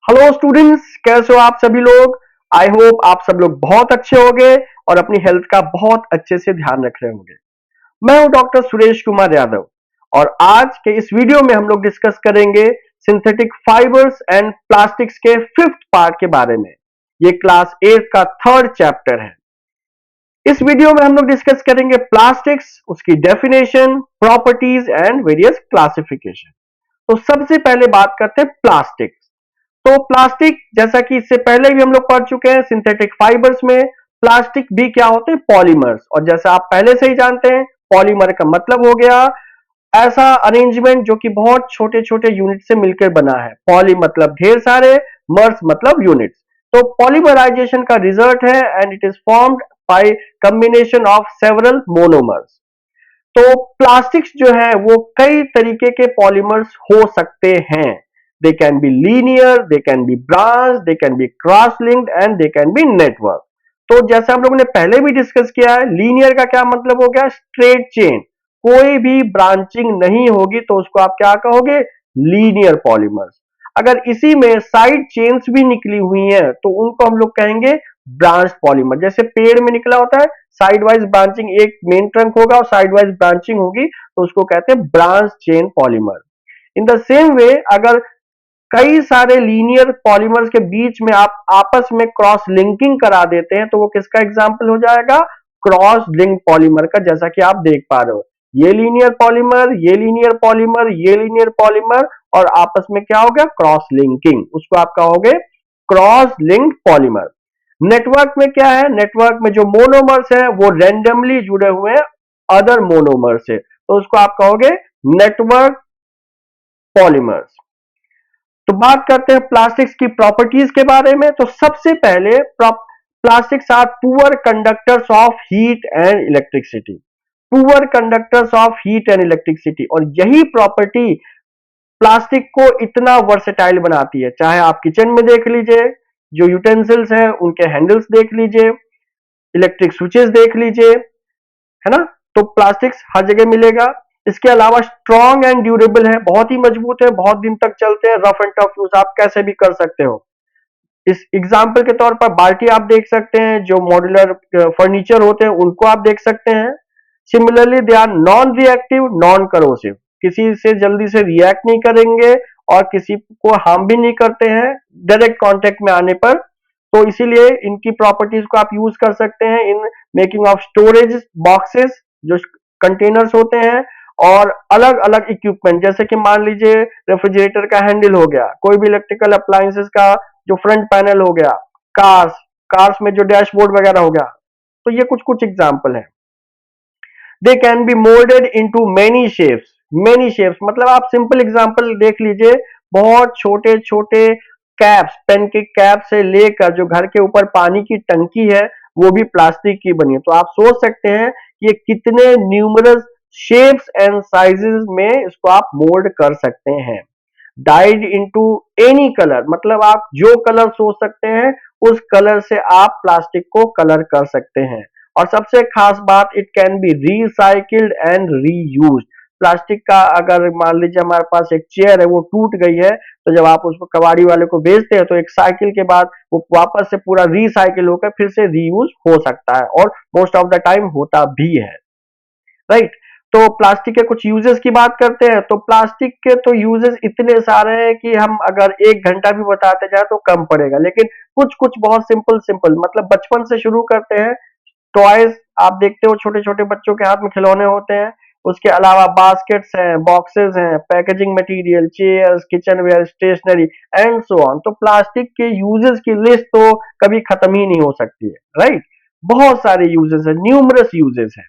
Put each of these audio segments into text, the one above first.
Hello students, कैसे हो आप सभी लोग। आई होप आप सब लोग बहुत अच्छे होंगे और अपनी हेल्थ का बहुत अच्छे से ध्यान रख रहे होंगे। मैं हूं डॉक्टर सुरेश कुमार यादव और आज के इस वीडियो में हम लोग डिस्कस करेंगे सिंथेटिक फाइबर्स एंड प्लास्टिक्स के फिफ्थ पार्ट के बारे में। ये क्लास 8 का थर्ड चैप्टर है। इस वीडियो में हम लोग डिस्कस करेंगे प्लास्टिक्स, उसकी definition, properties and various classification. तो सबसे पहले बात करते हैं प्लास्टिक। तो प्लास्टिक, जैसा कि इससे पहले भी हम लोग पढ़ चुके हैं सिंथेटिक फाइबर्स में, प्लास्टिक भी क्या होते हैं, पॉलीमर्स। और जैसा आप पहले से ही जानते हैं, पॉलीमर का मतलब हो गया ऐसा अरेंजमेंट जो कि बहुत छोटे छोटे यूनिट से मिलकर बना है। पॉली मतलब ढेर सारे, मर्स मतलब यूनिट्स। तो पॉलीमराइजेशन का रिजल्ट है and it is formed by combination of several monomers. तो प्लास्टिक्स जो है वो कई तरीके के पॉलीमर्स हो सकते हैं। They can be linear, they can be branch, they can be cross linked and they can be network. तो जैसे हम लोगों ने पहले भी डिस्कस किया है, लीनियर का क्या मतलब हो गया, स्ट्रेट चेन, कोई भी ब्रांचिंग नहीं होगी तो उसको आप क्या कहोगे, लीनियर पॉलीमर्स। अगर इसी में साइड चेन्स भी निकली हुई हैं तो उनको हम लोग कहेंगे ब्रांच पॉलीमर। जैसे पेड़ में निकला होता है साइड वाइज ब्रांचिंग, एक मेन ट्रंक होगा और साइड वाइज ब्रांचिंग होगी तो उसको कहते हैं branch chain polymer. In the same way, अगर कई सारे लीनियर पॉलीमर्स के बीच में आप आपस में क्रॉस लिंकिंग करा देते हैं तो वो किसका एग्जाम्पल हो जाएगा, क्रॉस लिंक पॉलीमर का। जैसा कि आप देख पा रहे हो, ये लीनियर पॉलीमर, ये लीनियर पॉलीमर, ये लीनियर पॉलीमर और आपस में क्या हो गया, क्रॉस लिंकिंग, उसको आप कहोगे क्रॉस लिंक्ड पॉलीमर। नेटवर्क में क्या है, नेटवर्क में जो मोनोमर्स है वो रेंडमली जुड़े हुए हैं अदर मोनोमर से, तो उसको आप कहोगे नेटवर्क पॉलीमर्स। तो बात करते हैं प्लास्टिक्स की प्रॉपर्टीज के बारे में। तो सबसे पहले plastics are poor conductors of heat and electricity. Poor conductors of heat and electricity, और यही प्रॉपर्टी प्लास्टिक को इतना वर्सेटाइल बनाती है। चाहे आप किचन में देख लीजिए, जो यूटेंसिल्स हैं उनके हैंडल्स देख लीजिए, इलेक्ट्रिक स्विचेस देख लीजिए, है ना। तो प्लास्टिक्स हर जगह मिलेगा। इसके अलावा स्ट्रॉन्ग एंड ड्यूरेबल है, बहुत ही मजबूत है, बहुत दिन तक चलते हैं, रफ एंड टफ यूज आप कैसे भी कर सकते हो। इस एग्जाम्पल के तौर पर बाल्टी आप देख सकते हैं, जो मॉड्यूलर फर्नीचर होते हैं उनको आप देख सकते हैं। Similarly they are non reactive, non corrosive, किसी से जल्दी से रिएक्ट नहीं करेंगे और किसी को हार्म भी नहीं करते हैं डायरेक्ट कांटेक्ट में आने पर। तो इसीलिए इनकी प्रॉपर्टीज को आप यूज कर सकते हैं in making of storage boxes, जो कंटेनर्स होते हैं, और अलग अलग इक्विपमेंट, जैसे कि मान लीजिए रेफ्रिजरेटर का हैंडल हो गया, कोई भी इलेक्ट्रिकल अप्लायंसेस का जो फ्रंट पैनल हो गया, कार्स कार्स में जो डैशबोर्ड वगैरह हो गया। तो ये कुछ कुछ एग्जाम्पल है। They can be moulded into many shapes. Many shapes मतलब आप सिंपल एग्जांपल देख लीजिए, बहुत छोटे छोटे कैप्स, पेन के कैप से लेकर जो घर के ऊपर पानी की टंकी है वो भी प्लास्टिक की बनी है। तो आप सोच सकते हैं ये कितने न्यूमरस शेप्स एंड साइजेस में इसको आप मोल्ड कर सकते हैं। डाइड इनटू एनी कलर मतलब आप जो कलर सोच सकते हैं उस कलर से आप प्लास्टिक को कलर कर सकते हैं। और सबसे खास बात, it can be recycled and reused. Plastic का अगर मान लीजिए हमारे पास एक चेयर है, वो टूट गई है, तो जब आप उसको कबाड़ी वाले को बेचते हैं तो एक साइकिल के बाद वो वापस से पूरा रिसाइकिल होकर फिर से रीयूज हो सकता है, और मोस्ट ऑफ द टाइम होता भी है, राइट। तो प्लास्टिक के कुछ यूजेस की बात करते हैं। तो प्लास्टिक के तो यूजेस इतने सारे हैं कि हम अगर 1 घंटा भी बताते जाए तो कम पड़ेगा, लेकिन कुछ कुछ बहुत सिंपल सिंपल, मतलब बचपन से शुरू करते हैं। टॉयज आप देखते हो, छोटे छोटे बच्चों के हाथ में खिलौने होते हैं। उसके अलावा बास्केट्स हैं, बॉक्सेस हैं, packaging material, chairs, kitchen ware, stationery and so on. तो प्लास्टिक के यूजेस की लिस्ट तो कभी खत्म ही नहीं हो सकती है, राइट। बहुत सारे यूजेस है, न्यूमरस यूजेस है।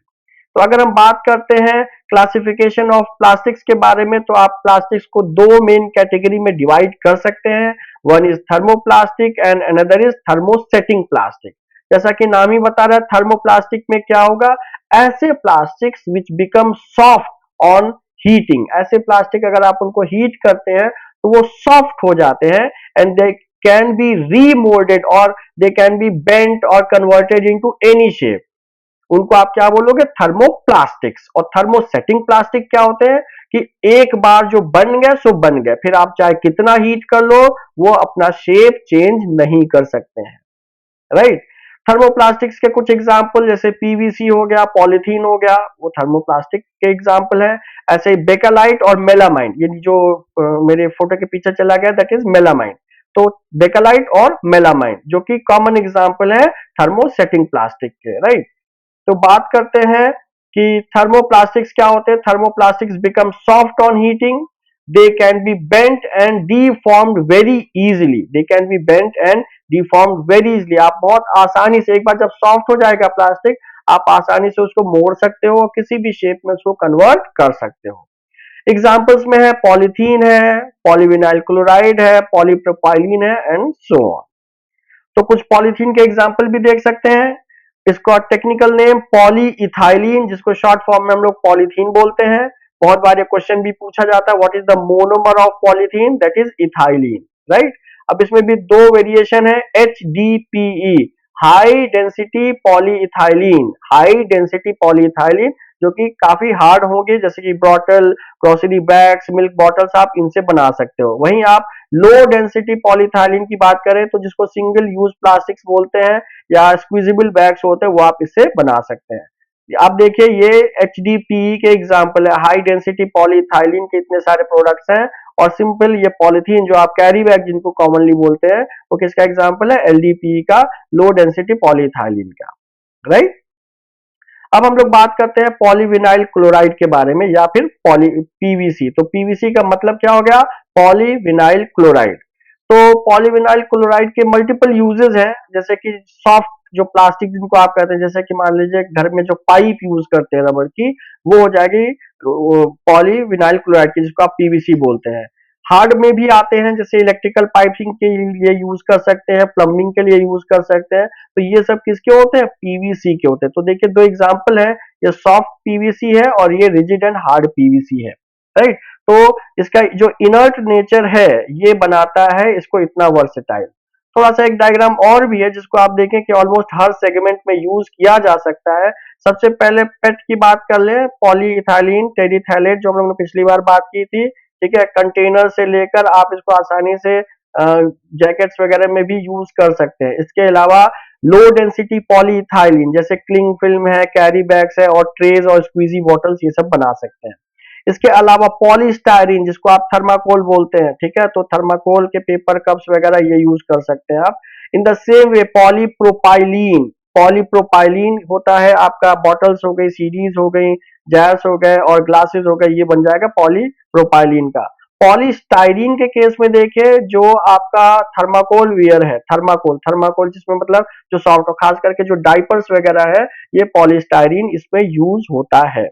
तो अगर हम बात करते हैं क्लासिफिकेशन ऑफ प्लास्टिक्स के बारे में, तो आप प्लास्टिक्स को दो मेन कैटेगरी में डिवाइड कर सकते हैं। One is thermoplastic and another is thermosetting plastic. जैसा कि नाम ही बता रहा है, थर्मोप्लास्टिक में क्या होगा, ऐसे plastics which become soft on heating. ऐसे प्लास्टिक अगर आप उनको हीट करते हैं तो वो सॉफ्ट हो जाते हैं and they can be remoulded और दे कैन बी बेंट और कन्वर्टेड इनटू एनी शेप। उनको आप क्या बोलोगे, थर्मोप्लास्टिक्स। और थर्मोसेटिंग प्लास्टिक क्या होते हैं, कि एक बार जो बन गए सो बन गए, फिर आप चाहे कितना हीट कर लो वो अपना शेप चेंज नहीं कर सकते हैं, राइट। थर्मोप्लास्टिक्स के कुछ एग्जाम्पल जैसे पीवीसी हो गया, पॉलीथीन हो गया, वो थर्मोप्लास्टिक के एग्जाम्पल है। ऐसे ही बेकालाइट और मेलामाइन, ये जो मेरे फोटो के पीछे चला गया दैट इज मेलामाइन। तो बेकालाइट और मेलामाइन जो कि कॉमन एग्जाम्पल है थर्मोसेटिंग प्लास्टिक के, राइट। तो बात करते हैं कि थर्मोप्लास्टिक्स क्या होते हैं। Thermoplastics become soft on heating, they can be bent and deformed very easily, they can be bent and deformed very easily. आप बहुत आसानी से, एक बार जब सॉफ्ट हो जाएगा प्लास्टिक, आप आसानी से उसको मोड़ सकते हो और किसी भी शेप में उसको कन्वर्ट कर सकते हो। एग्जाम्पल्स में है पॉलीथीन है, पॉलीविनाइल क्लोराइड है, पॉलीप्रोपाइलीन है एंड सो ऑन। तो कुछ पॉलीथीन के एग्जाम्पल भी देख सकते हैं। इसका टेक्निकल नेम पॉलीइथाइलीन, जिसको शॉर्ट फॉर्म में हम लोग पॉलीथीन बोलते हैं। बहुत बार ये क्वेश्चन भी पूछा जाता है, what is the monomer of polythene, that is ethylene, right. अब इसमें भी दो वेरिएशन है, HDPE, high density polyethylene, high density polyethylene, जो कि काफी हार्ड होंगे, जैसे कि bottle, grocery bags, milk bottles, आप इनसे बना सकते हो। वहीं आप लो डेंसिटी पॉलीइथाइलीन की बात करें तो जिसको सिंगल यूज प्लास्टिक्स बोलते हैं या स्क्विजिबल बैग्स होते हैं, वो आप इससे बना सकते हैं। आप देखिए ये HDPE के एग्जाम्पल है, हाई डेंसिटी पॉलीइथाइलीन के इतने सारे प्रोडक्ट्स हैं। और सिंपल ये पॉलीथीन जो आप कैरी बैग जिनको कॉमनली बोलते हैं, वो किसका एग्जाम्पल है, LDPE का, लो डेंसिटी पॉलीइथाइलीन का, राइट। अब हम लोग बात करते हैं पॉलीविनाइल क्लोराइड के बारे में या फिर पीवीसी। तो पीवीसी का मतलब क्या हो गया, पॉलीविनाइल क्लोराइड। तो पॉलीविनाइल क्लोराइड के मल्टीपल यूजेस हैं, जैसे कि सॉफ्ट जो प्लास्टिक जिनको आप कहते हैं, जैसे कि मान लीजिए घर में जो पाइप यूज करते हैं रबर की, वो हो जाएगी पॉलीविनाइल क्लोराइड की, जिसको आप पीवीसी बोलते हैं। हार्ड में भी आते हैं, जैसे इलेक्ट्रिकल पाइपिंग के लिए यूज कर सकते हैं, प्लम्बिंग के लिए यूज कर सकते हैं। तो ये सब किसके होते हैं, पीवीसी के होते हैं। तो देखिए दो एग्जांपल है, ये सॉफ्ट पीवीसी है और ये रिजिड एंड हार्ड पीवीसी है, राइट। तो इसका जो इनर्ट नेचर है ये बनाता है इसको इतना वर्सेटाइल। थोड़ा सा एक डायग्राम और भी है जिसको आप देखें कि ऑलमोस्ट हर सेगमेंट में यूज किया जा सकता है। सबसे पहले पेट की बात कर ले, पॉलीइथाइलीन टेरिथैलेट, जो हम लोग ने पिछली बार बात की थी, ठीक है। कंटेनर से लेकर आप इसको आसानी से जैकेट्स वगैरह में भी यूज कर सकते हैं। इसके अलावा लो डेंसिटी पॉलीइथाइलीन जैसे क्लिंग फिल्म है, कैरी बैग्स है और ट्रेज और स्क्वीजी बॉटल्स, ये सब बना सकते हैं। इसके अलावा पॉलीस्टायरीन जिसको आप थर्माकोल बोलते हैं, ठीक है, तो थर्माकोल के पेपर कप्स वगैरह ये यूज कर सकते हैं आप। In the same way polypropylene, polypropylene होता है आपका, बॉटल्स हो गई, सीडीज हो गई, जैर्स हो गए और ग्लासेस हो गए, ये बन जाएगा पॉलीप्रोपाइलीन का। पॉलीस्टाइरीन के केस में देखिए जो आपका थर्माकोल वियर है, थर्माकोल, थर्माकोल जिसमें मतलब जो सॉफ्ट, खास करके जो डाइपर्स वगैरह है, ये पॉलीस्टाइरीन इसमें यूज होता है।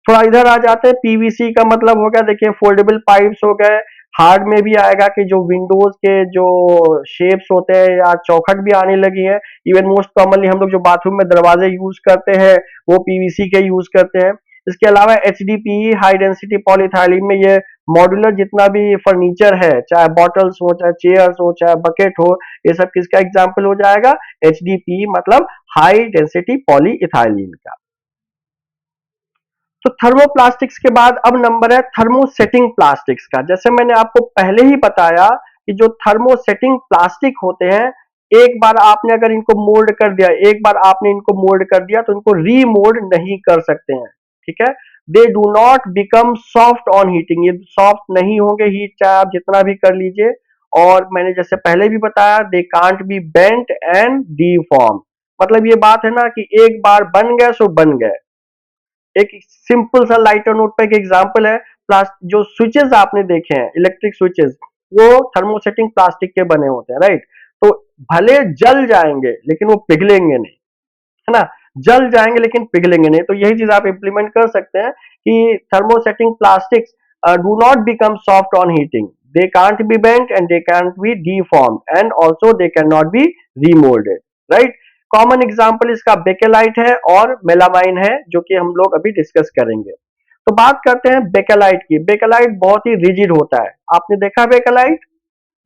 थोड़ा इधर आ जाते हैं, पीवीसी का मतलब हो गया, देखिए फोल्डेबल पाइप्स हो गए। हार्ड में भी आएगा कि जो विंडोज के जो शेप्स होते हैं या चौखट भी आने लगी है। इवन मोस्ट कॉमनली हम लोग जो बाथरूम में दरवाजे यूज करते हैं वो पीवीसी के यूज करते हैं। इसके अलावा HDPE हाई डेंसिटी पॉलीथाइलीन में ये मॉड्यूलर जितना भी फर्नीचर है, चाहे बॉटल्स हो, चाहे चेयर्स हो, चाहे बकेट हो, ये सब किसका एग्जाम्पल हो जाएगा, HDPE मतलब हाई डेंसिटी पॉलीइथाइलीन का। तो थर्मोप्लास्टिक्स के बाद अब नंबर है थर्मोसेटिंग प्लास्टिक्स का। जैसे मैंने आपको पहले ही बताया कि जो थर्मोसेटिंग प्लास्टिक होते हैं, एक बार आपने अगर इनको मोल्ड कर दिया, एक बार आपने इनको मोल्ड कर दिया तो इनको रीमोल्ड नहीं कर सकते हैं, ठीक है। They do not become soft on heating, ये सॉफ्ट नहीं होंगे हीट चाहे आप जितना भी कर लीजिए। और मैंने जैसे पहले भी बताया, they can't be bent and D Pharm, मतलब ये बात है ना कि एक बार बन गए सो बन गए। एक सिंपल सा लाइटर नोट पे एक एग्जांपल है, प्लास्टिक जो स्विचेस आपने देखे हैं, इलेक्ट्रिक स्विचेस, वो थर्मोसेटिंग प्लास्टिक के बने होते हैं, राइट। तो भले जल जाएंगे लेकिन वो पिघलेंगे नहीं, है ना, जल जाएंगे लेकिन पिघलेंगे नहीं। तो यही चीज आप इंप्लीमेंट कर सकते हैं कि thermosetting plastics do not become soft on heating, they can't be bent and they can't be डीफॉर्म्ड and also they can not be remoulded, right. Common example इसका बेकेलाइट है और मेलामाइन है, जो कि हम लोग अभी डिस्कस करेंगे। तो बात करते हैं बेकेलाइट की। बेकेलाइट बहुत ही रिजिड होता है, आपने देखा बेकेलाइट,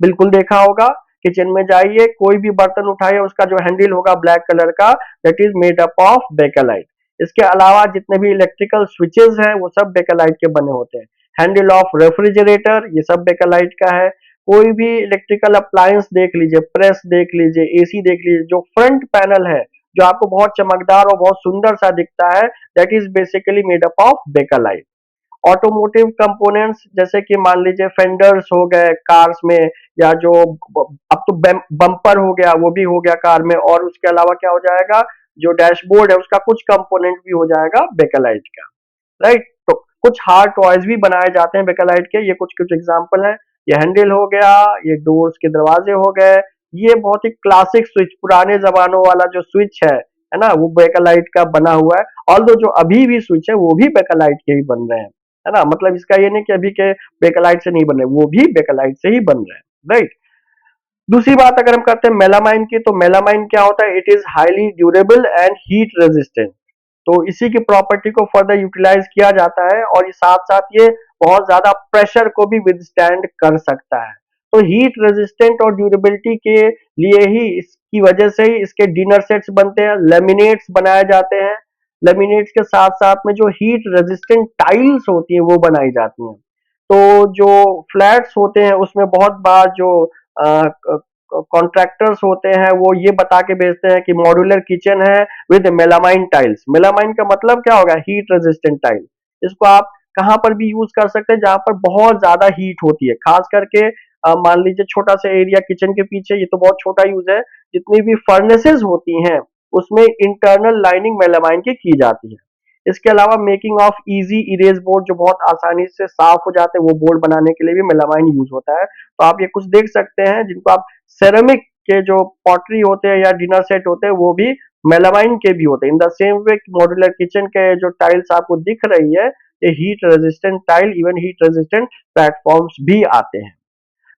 बिल्कुल देखा होगा। किचन में जाइए, कोई भी बर्तन उठाइए, उसका जो हैंडल होगा ब्लैक कलर का, that is made up of bakelite. इसके अलावा जितने भी इलेक्ट्रिकल स्विचेस हैं वो सब बेकेलाइट के बने होते हैं। हैंडल ऑफ रेफ्रिजरेटर, ये सब बेकेलाइट का है। कोई भी इलेक्ट्रिकल अप्लायंस देख लीजिए, प्रेस देख लीजिए, एसी देख लीजिए, जो फ्रंट पैनल है जो आपको बहुत चमकदार और बहुत सुंदर सा दिखता है, that is basically made up of bakelite. Automotive components जैसे कि मान लीजिए फेंडर्स हो गए कार्स में, या जो अब तो बम्पर हो गया, वो भी हो गया कार में, और उसके अलावा क्या हो जाएगा, जो डैशबोर्ड है उसका कुछ कंपोनेंट भी हो जाएगा बेकेलाइट का, राइट। तो कुछ हार्ड टॉयज भी बनाए जाते हैं बेकेलाइट के, ये कुछ कुछ एग्जांपल है। ये हैंडल हो गया, ये डोर्स के दरवाजे हो गए, ये बहुत ही क्लासिक स्विच, पुराने जमानों वाला जो स्विच है ना, वो बेकेलाइट का बना हुआ है। ऑल्दो जो अभी भी स्विच है वो भी बेकेलाइट के ही बन रहे हैं, है ना, मतलब इसका ये नहीं कि अभी के बेकेलाइट से नहीं बन रहे, वो भी बेकेलाइट से ही बन रहे हैं, राइट। दूसरी बात अगर हम करते हैं मेलामाइन की, तो मेलामाइन क्या होता है, it is highly durable and heat resistant. तो इसी की प्रॉपर्टी को फर्दर यूटिलाइज किया जाता है, और ये साथ साथ ये बहुत ज्यादा प्रेशर को भी विदस्टैंड कर सकता है। तो हीट रेजिस्टेंट और ड्यूरेबिलिटी के लिए ही, इसकी वजह से ही इसके डिनर सेट्स बनते हैं, लेमिनेट्स बनाए जाते हैं। लेमिनेट्स के साथ साथ में जो हीट रेजिस्टेंट टाइल्स होती हैं वो बनाई जाती हैं। तो जो फ्लैट्स होते हैं उसमें बहुत बार जो कॉन्ट्रैक्टर्स होते हैं वो ये बता के बेचते हैं कि मॉड्यूलर किचन है विद मेलामाइन टाइल्स। मेलामाइन का मतलब क्या होगा, हीट रेजिस्टेंट टाइल। इसको आप कहां पर भी यूज कर सकते हैं जहां पर बहुत ज्यादा हीट होती है, खास करके मान लीजिए छोटा सा एरिया किचन के पीछे, ये तो बहुत छोटा यूज है, जितनी भी फर्नेसेस होती हैं उसमें इंटरनल लाइनिंग मेलामाइन की जाती है। इसके अलावा making of easy erase board, जो बहुत आसानी से साफ हो जाते हैं, वो बोर्ड बनाने के लिए भी मेलामाइन यूज होता है। तो आप ये कुछ देख सकते हैं जिनको आप सेरेमिक के जो पॉटरी होते हैं या डिनर सेट होते हैं वो भी मेलामाइन के भी होते हैं। In the same way modular kitchen के जो टाइल्स आपको दिख रही है, ये heat resistant tile, even heat resistant platforms भी आते हैं।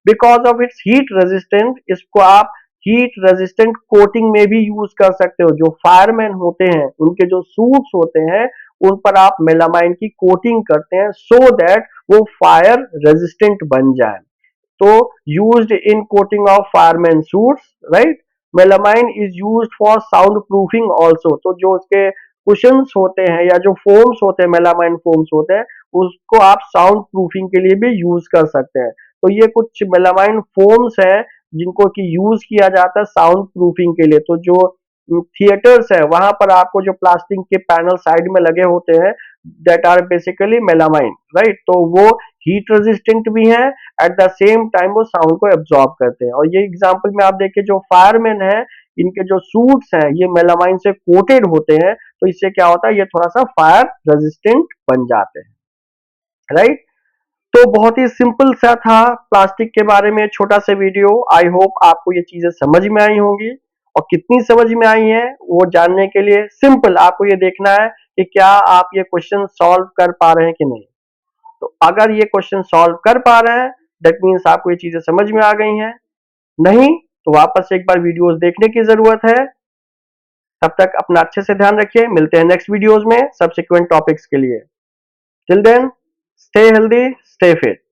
Because of its heat resistant, इसको आप हीट रेजिस्टेंट कोटिंग में भी यूज कर सकते हो। जो फायरमैन होते हैं उनके जो सूट्स होते हैं उन पर आप मेलामाइन की कोटिंग करते हैं, सो दैट वो फायर रेजिस्टेंट बन जाए। तो used in coating of fireman suits, right. Melamine is used for sound proofing also. तो जो उसके कुशंस होते हैं या जो फोम्स होते हैं, मेलामाइन फोम्स होते हैं, उसको आप साउंड प्रूफिंग के लिए भी यूज कर सकते हैं। तो ये कुछ मेलामाइन फोम्स हैं जिनको कि यूज किया जाता है साउंड प्रूफिंग के लिए। तो जो थिएटर्स है वहां पर आपको जो प्लास्टिक के पैनल साइड में लगे होते हैं, that are basically melamine, right. तो वो हीट रेजिस्टेंट भी है, एट द सेम टाइम वो साउंड को एब्जॉर्ब करते हैं। और ये एग्जांपल में आप देखिए, जो फायरमैन है इनके जो सूट्स हैं ये मेलामाइन से कोटेड होते हैं, तो इससे क्या होता है, ये थोड़ा सा फायर रेजिस्टेंट बन जाते हैं, राइट। तो बहुत ही सिंपल सा था प्लास्टिक के बारे में छोटा सा वीडियो। आई होप आपको ये चीजें समझ में आई होंगी, और कितनी समझ में आई है वो जानने के लिए सिंपल आपको ये देखना है कि क्या आप ये क्वेश्चन सॉल्व कर पा रहे हैं कि नहीं। तो अगर ये क्वेश्चन सॉल्व कर पा रहे हैं, दैट मीन्स आपको ये चीजें समझ में आ गई हैं। नहीं तो वापस एक बार वीडियोस देखने की जरूरत है। तब तक अपना अच्छे से ध्यान रखिए, मिलते हैं नेक्स्ट वीडियोस में सब्सिक्वेंट टॉपिक्स के लिए। Till then, stay healthy, stay fit.